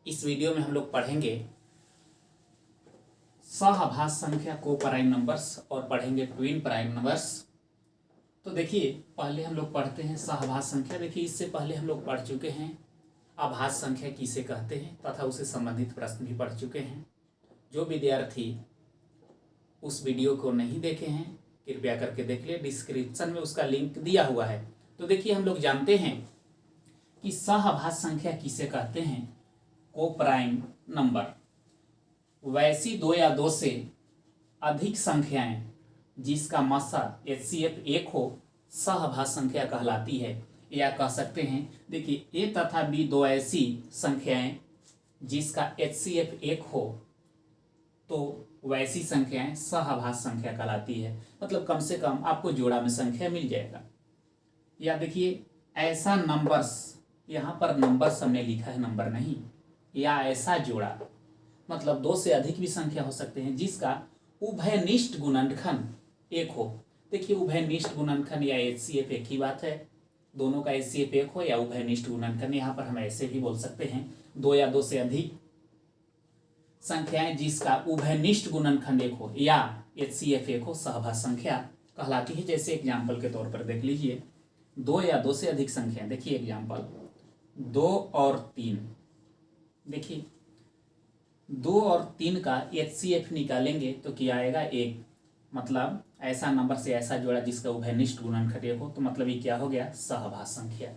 इस वीडियो में हम लोग पढ़ेंगे सहभाज्य संख्या को प्राइम नंबर्स और पढ़ेंगे ट्विन प्राइम नंबर्स। तो देखिए पहले हम लोग पढ़ते हैं सहभाज्य संख्या। देखिए इससे पहले हम लोग पढ़ चुके हैं अभाज्य संख्या किसे कहते हैं तथा उससे संबंधित प्रश्न भी पढ़ चुके हैं। जो विद्यार्थी उस वीडियो को नहीं देखे हैं कृपया करके देख ले, डिस्क्रिप्शन में उसका लिंक दिया हुआ है। तो देखिए हम लोग जानते हैं कि सहभाज्य संख्या किसे कहते हैं, को प्राइम नंबर। वैसी दो या दो से अधिक संख्याएं जिसका मस्सा HCF एक हो सहभाज्य संख्या कहलाती है। या कह सकते हैं देखिए A तथा B दो ऐसी संख्याएं जिसका HCF एक हो तो वैसी संख्याएं सहभाज्य संख्या कहलाती है। मतलब कम से कम आपको जोड़ा में संख्या मिल जाएगा। या देखिए ऐसा नंबर्स, यहाँ पर नंबर्स हमने लिखा है नंबर नहीं, या ऐसा जोड़ा मतलब दो से अधिक भी संख्या हो सकते हैं जिसका उभयनिष्ठ गुणनखंड एक हो। देखिए उभयनिष्ठ गुणनखंड या HCF एक ही बात है, दोनों का HCF एक हो या उभयनिष्ठ गुणनखंड। यहाँ पर हम ऐसे भी बोल सकते हैं दो या दो से अधिक संख्याएं जिसका उभयनिष्ठ गुणनखंड एक हो या HCF एक हो सहभाज्य संख्या कहलाती है। जैसे एग्जाम्पल के तौर पर देख लीजिए दो या दो से अधिक संख्याएं। देखिए एग्जाम्पल 2 और 3। देखिए 2 और 3 का HCF निकालेंगे तो क्या आएगा 1। मतलब ऐसा नंबर से ऐसा जोड़ा जिसका उभयनिष्ठ गुणनखंड एक हो तो मतलब ये क्या हो गया सहभाज्य संख्या।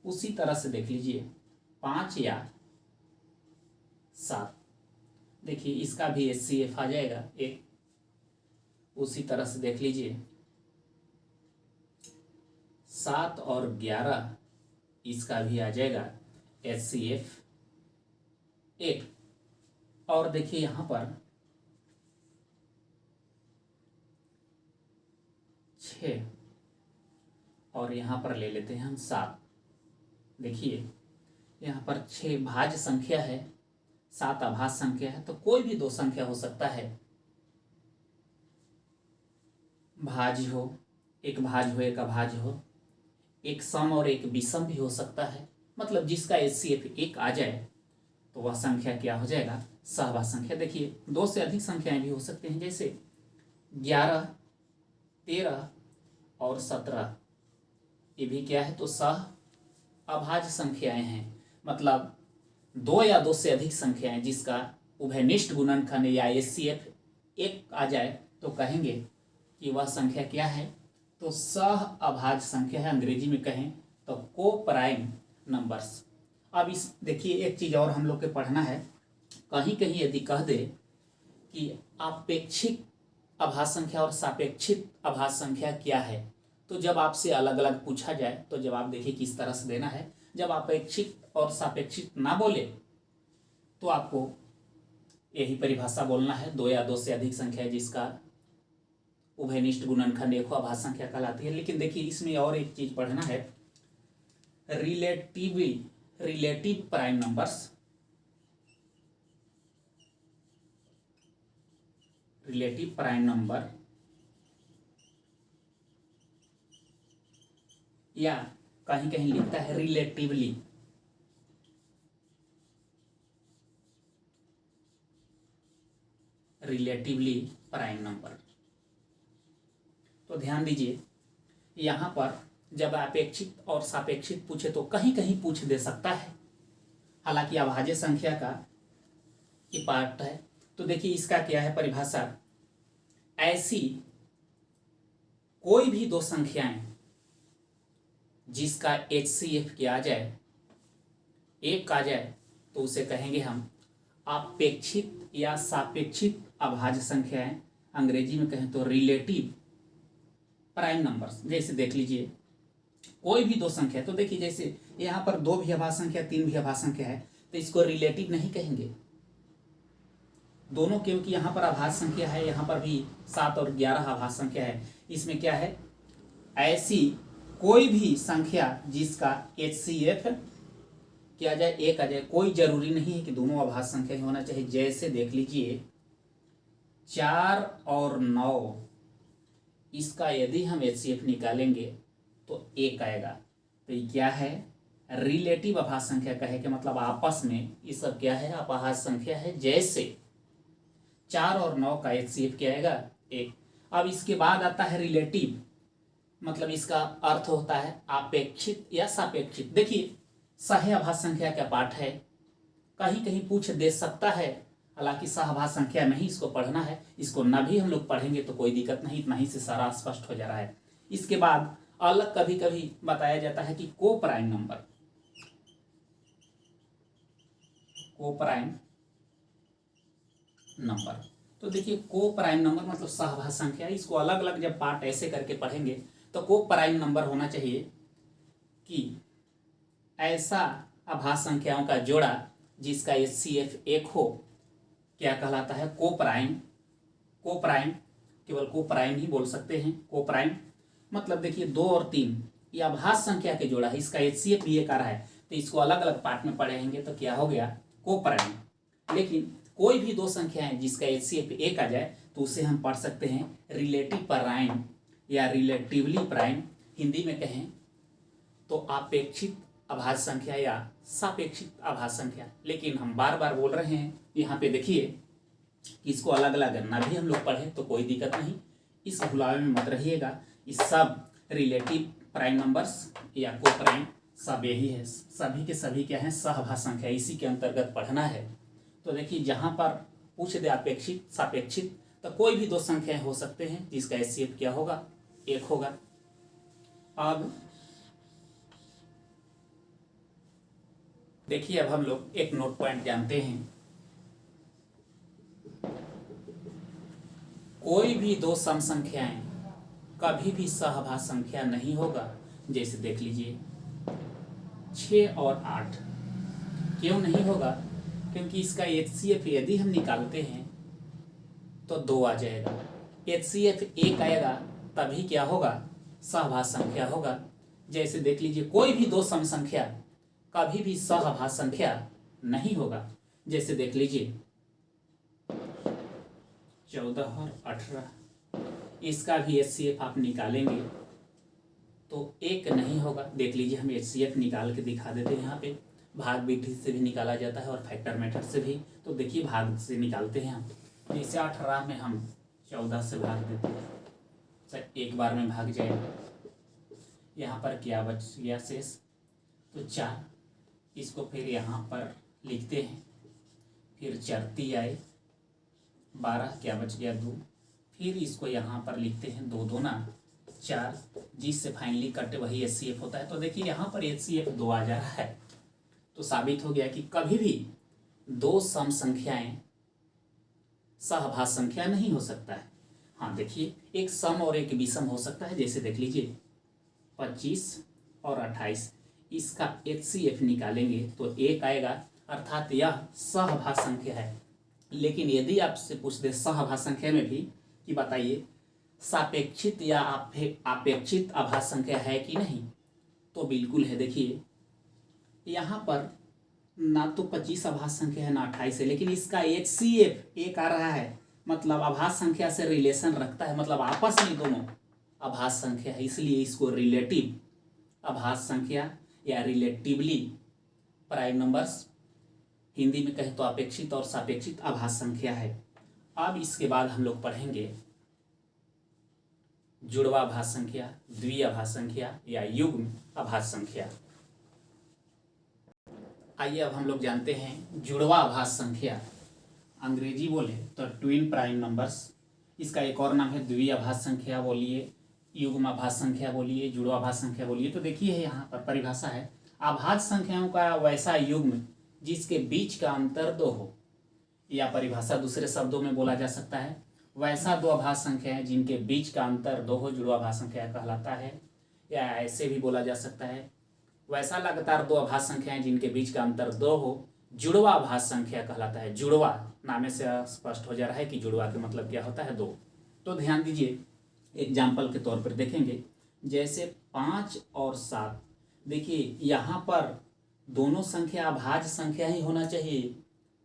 उसी तरह से देख लीजिए 5 या 7। देखिए इसका भी HCF आ जाएगा 1। उसी तरह से देख लीजिए 7 और 11, इसका भी आ जाएगा HCF 1। और देखिए यहाँ पर 6 और यहाँ पर ले लेते हैं हम 7। देखिए यहाँ पर 6 भाज्य संख्या है, 7 अभाज्य संख्या है। तो कोई भी दो संख्या हो सकता है, भाज्य हो, एक भाज्य हो एक अभाज्य हो, एक सम और एक विषम भी हो सकता है। मतलब जिसका HCF 1 आ जाए तो वह संख्या क्या हो जाएगा सहभाज्य संख्या। देखिए दो से अधिक संख्याएं भी हो सकते हैं, जैसे 11, 13 और 17। ये भी क्या है तो सह अभाज्य संख्याएं हैं। मतलब दो या दो से अधिक संख्याएं जिसका उभयनिष्ठ गुणनखंड या HCF 1 आ जाए तो कहेंगे कि वह संख्या क्या है तो सह अभाज्य संख्या है। अंग्रेजी में कहें तो को प्राइम नंबर्स। अब इस देखिए एक चीज और हम लोग के पढ़ना है। कहीं कहीं यदि कह दे कि अपेक्षित अभाज्य संख्या और सापेक्षिक अभाज्य संख्या क्या है, तो जब आपसे अलग अलग पूछा जाए तो जवाब देखिए किस तरह से देना है। जब अपेक्षित और सापेक्षिक ना बोले तो आपको यही परिभाषा बोलना है, दो या दो से अधिक संख्या जिसका उभयनिष्ठ गुणनखंड एक हो अभाज्य संख्या कहलाती है। लेकिन देखिए इसमें और एक चीज पढ़ना है, relative prime numbers. Relative prime number या कहीं कहीं लिखता है रिलेटिवली। Prime number. तो ध्यान दीजिए यहाँ पर जब अपेक्षित और सापेक्षिक पूछे तो कहीं कहीं पूछ दे सकता है, हालांकि अभाज्य संख्या का ये पार्ट है। तो देखिए इसका क्या है परिभाषा, ऐसी कोई भी दो संख्याएं जिसका HCF क्या आ जाए 1 आ जाए तो उसे कहेंगे हम अपेक्षित या सापेक्षिक अभाज्य संख्याएं। अंग्रेजी में कहें तो रिलेटिव प्राइम नंबर्स। जैसे देख लीजिए कोई भी दो संख्या, तो देखिए जैसे यहाँ पर 2 भी अभाज्य संख्या 3 भी अभाज्य संख्या है तो इसको रिलेटिव नहीं कहेंगे दोनों, क्योंकि यहाँ पर अभाज्य संख्या है, यहाँ पर भी 7 और 11 अभाज्य संख्या है। इसमें क्या है ऐसी कोई भी संख्या जिसका HCF क्या आ जाए 1 आ जाए। कोई जरूरी नहीं है कि दोनों अभाज्य संख्या ही होना चाहिए। जैसे देख लीजिए 4 और 9, इसका यदि हम HCF निकालेंगे तो 1 आएगा। तो ये क्या है रिलेटिव अभाज्य संख्या कहे के मतलब आपस में ये सब क्या है, अभाज्य संख्या है। जैसे 4 और 9 का HCF क्या आएगा, 1। अब इसके बाद आता है रिलेटिव, मतलब इसका अर्थ होता है अपेक्षित या सापेक्षित। देखिए सह अभाज्य संख्या का पाठ है, कहीं कहीं पूछ दे सकता है, हालांकि सहअभाज्य संख्या नहीं इसको पढ़ना है, इसको न भी हम लोग पढ़ेंगे तो कोई दिक्कत नहीं, इतना ही से सारा स्पष्ट हो जा रहा है। इसके बाद अलग कभी कभी बताया जाता है कि को प्राइम नंबर, को प्राइम नंबर। तो देखिए को प्राइम नंबर मतलब सहअभाज्य संख्या, इसको अलग अलग जब पार्ट ऐसे करके पढ़ेंगे तो को प्राइम नंबर होना चाहिए कि ऐसा अभाज्य संख्याओं का जोड़ा जिसका HCF 1 हो, क्या कहलाता है, को प्राइम। को प्राइम केवल को प्राइम ही बोल सकते हैं, को प्राइम मतलब देखिए 2 और 3 ये अभाज्य संख्या के जोड़ा है, इसका HCF भी 1 आ रहा है, तो इसको अलग अलग पार्ट में पढ़ेंगे तो क्या हो गया, को प्राइम। लेकिन कोई भी 2 संख्याएं जिसका HCF 1 आ जाए तो उसे हम पढ़ सकते हैं रिलेटिव प्राइम या रिलेटिवली प्राइम। हिंदी में कहें तो अपेक्षित अभाज्य संख्या या सापेक्षिक अभाज्य संख्या। लेकिन हम बार बार बोल रहे हैं, यहाँ पे देखिए कि इसको अलग अलग ना भी हम लोग पढ़ें तो कोई दिक्कत नहीं, इस भुलावे में मत रहिएगा। इस सब रिलेटिव प्राइम नंबर्स या को प्राइम सब यही है, सभी के सभी क्या हैं, सहअभाज्य संख्या, इसी के अंतर्गत पढ़ना है। तो देखिए जहाँ पर पूछ दे अपेक्षित सापेक्षित तो कोई भी 2 संख्याएं हो सकते हैं जिसका HCF क्या होगा, 1 होगा। अब देखिए अब हम लोग एक नोट पॉइंट जानते हैं, कोई भी 2 सम संख्याएं कभी भी सहअभाज्य संख्या नहीं होगा। जैसे देख लीजिए 6 और 8, क्यों नहीं होगा, क्योंकि इसका HCF यदि हम निकालते हैं तो 2 आ जाएगा, HCF 1 आएगा तभी क्या होगा, सहअभाज्य संख्या होगा। जैसे देख लीजिए कोई भी 2 सम संख्या कभी भी सहअभाज्य संख्या नहीं होगा। जैसे देख लीजिए 14 और 18, इसका भी HCF आप निकालेंगे तो 1 नहीं होगा। देख लीजिए हम HCF निकाल के दिखा देते हैं, यहाँ पे भाग विधि से भी निकाला जाता है और फैक्टर मेथड से भी। तो देखिए भाग से निकालते हैं हम, जैसे 18 में हम 14 से भाग देते हैं, सर एक बार में भाग जाएगा। यहाँ पर क्या बच गया शेष, तो 4, इसको फिर यहाँ पर लिखते हैं, फिर 4 आए 12, क्या बच गया 2, फिर इसको यहाँ पर लिखते हैं 2 2 4, जिससे फाइनली कट वही HCF होता है। तो देखिए यहाँ पर HCF 2 आ जा रहा है, तो साबित हो गया कि कभी भी 2 सम संख्याएं सहअभाज्य संख्या नहीं हो सकता है। हाँ देखिए एक सम और एक विषम हो सकता है। जैसे देख लीजिए 25 और 28, इसका HCF निकालेंगे तो 1 आएगा, अर्थात यह सहअभाज्य संख्या है। लेकिन यदि आपसे पूछ दे सहअभाज्य संख्या में भी कि बताइए सापेक्षित या अपेक्षित अभाज्य संख्या है कि नहीं, तो बिल्कुल है। देखिए यहाँ पर ना तो 25 अभाज्य संख्या है ना 28 है, लेकिन इसका HCF 1 आ रहा है, मतलब अभाज्य संख्या से रिलेशन रखता है, मतलब आपस में दोनों अभाज्य संख्या है, इसलिए इसको रिलेटिव अभाज्य संख्या या रिलेटिवली प्राइम नंबर्स, हिंदी में कहें तो अपेक्षित और सापेक्षित अभाज्य संख्या है। अब इसके बाद हम लोग पढ़ेंगे जुड़वा अभाज्य संख्या, द्वितीय अभाज्य संख्या या युग्म अभाज्य संख्या। आइए अब हम लोग जानते हैं जुड़वा अभाज्य संख्या, अंग्रेजी बोले तो ट्विन प्राइम नंबर्स, इसका एक और नाम है द्वितीय अभाज्य संख्या बोलिए, युग्म अभाज्य संख्या बोलिए, जुड़वा अभाज्य संख्या बोलिए। तो देखिए यहाँ पर परिभाषा है, अभाज्य संख्याओं का वैसा युग्म जिसके बीच का अंतर 2 हो, या परिभाषा दूसरे शब्दों में बोला जा सकता है वैसा 2 अभाज्य संख्याएं जिनके बीच का अंतर 2 हो जुड़वा अभाज्य संख्या कहलाता है। या ऐसे भी बोला जा सकता है वैसा लगातार 2 अभाज्य संख्याएं जिनके बीच का अंतर 2 हो जुड़वा अभाज्य संख्या कहलाता है। जुड़वा नामे से स्पष्ट हो जा रहा है कि जुड़वा के मतलब क्या होता है, 2। तो ध्यान दीजिए एग्जाम्पल के तौर पर देखेंगे, जैसे 5 और 7, देखिए यहाँ पर दोनों संख्या अभाज्य संख्या ही होना चाहिए,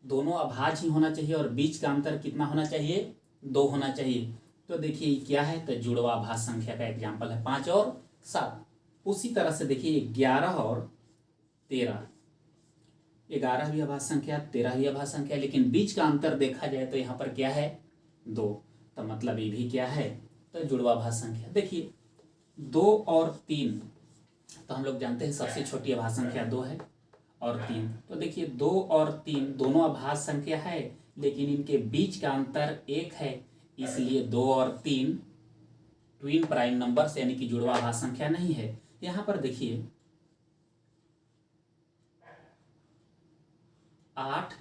दोनों अभाज्य ही होना चाहिए और बीच का अंतर कितना होना चाहिए, 2 होना चाहिए। तो देखिए क्या है, तो जुड़वा अभाज्य संख्या का एग्जाम्पल है 5 और 7। उसी तरह से देखिए 11 और 13, 11वीं आभाज्य संख्या, 13वीं आभाज्य संख्या, लेकिन बीच का अंतर देखा जाए तो यहाँ पर क्या है 2, तो मतलब ये भी क्या है तो जुड़वा आभाज्य संख्या। देखिए 2 और 3, तो हम लोग जानते हैं सबसे छोटी आभाज्य संख्या 2 है और 3, तो देखिए 2 और 3 दोनों आभाज्य संख्या है, लेकिन इनके बीच का अंतर 1 है, इसलिए 2 और 3 ट्विन प्राइम नंबर्स यानी कि जुड़वा आभाज्य संख्या नहीं है। यहाँ पर देखिए 8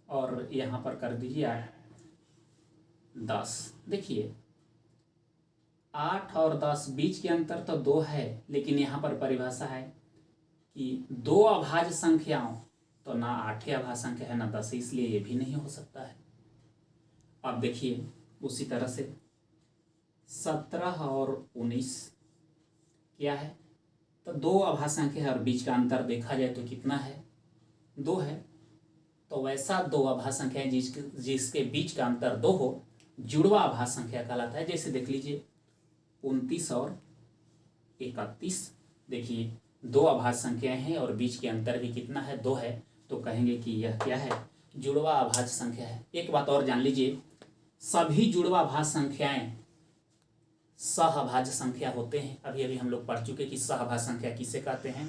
और यहाँ पर कर दीजिए 8, 10, देखिए 8 और 10 बीच के अंतर तो 2 है, लेकिन यहाँ पर परिभाषा है कि 2 अभाज्य संख्याओं, तो ना 8 अभाज्य संख्या है ना 10, इसलिए ये भी नहीं हो सकता है। अब देखिए उसी तरह से 17 और 19 क्या है तो 2 अभाज्य संख्या है और बीच का अंतर देखा जाए तो कितना है 2 है, तो वैसा 2 अभाज्य संख्या है जिसके बीच का अंतर 2 हो, जुड़वा आभाज्य संख्या कहलाता है। जैसे देख लीजिए 29 और 31, देखिए 2 अभाज्य संख्याएं हैं और बीच के अंतर भी कितना है 2 है, तो कहेंगे कि यह क्या है जुड़वा आभाज्य संख्या है। एक बात और जान लीजिए, सभी जुड़वा आभाज्य संख्याएं सहअभाज्य संख्या होते हैं। अभी अभी हम लोग पढ़ चुके कि सहअभाज्य संख्या किसे कहते हैं,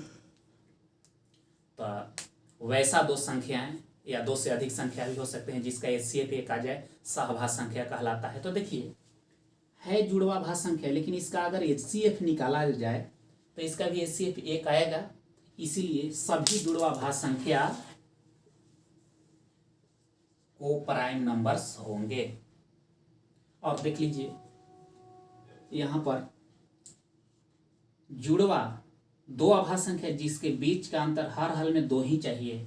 तो वैसा 2 संख्याएं या 2 से अधिक संख्या भी हो सकते हैं जिसका HCF 1 आ जाए, सहअभाज्य संख्या कहलाता है। तो देखिए है जुड़वा आभाज्य संख्या, लेकिन इसका अगर HCF निकाला जाए तो इसका भी HCF 1 आएगा, इसीलिए सभी जुड़वा आभाज्य संख्या को प्राइम नंबर्स होंगे। और देख लीजिए यहाँ पर जुड़वा 2 आभाज्य संख्या जिसके बीच का अंतर हर हाल में 2 ही चाहिए,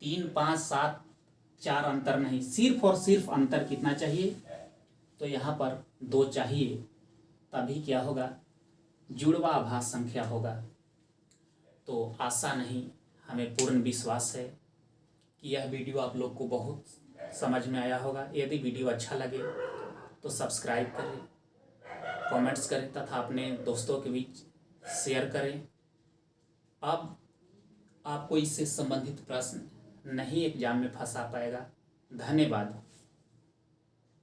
3, 5, 7, 4 अंतर नहीं, सिर्फ और सिर्फ अंतर कितना चाहिए तो यहाँ पर 2 चाहिए, तभी क्या होगा जुड़वा आभाज्य संख्या होगा। तो आशा नहीं, हमें पूर्ण विश्वास है कि यह वीडियो आप लोग को बहुत समझ में आया होगा। यदि वीडियो अच्छा लगे तो सब्सक्राइब करें, कमेंट्स करें तथा अपने दोस्तों के बीच शेयर करें। अब आपको इससे संबंधित प्रश्न नहीं एग्जाम में फंसा पाएगा। धन्यवाद।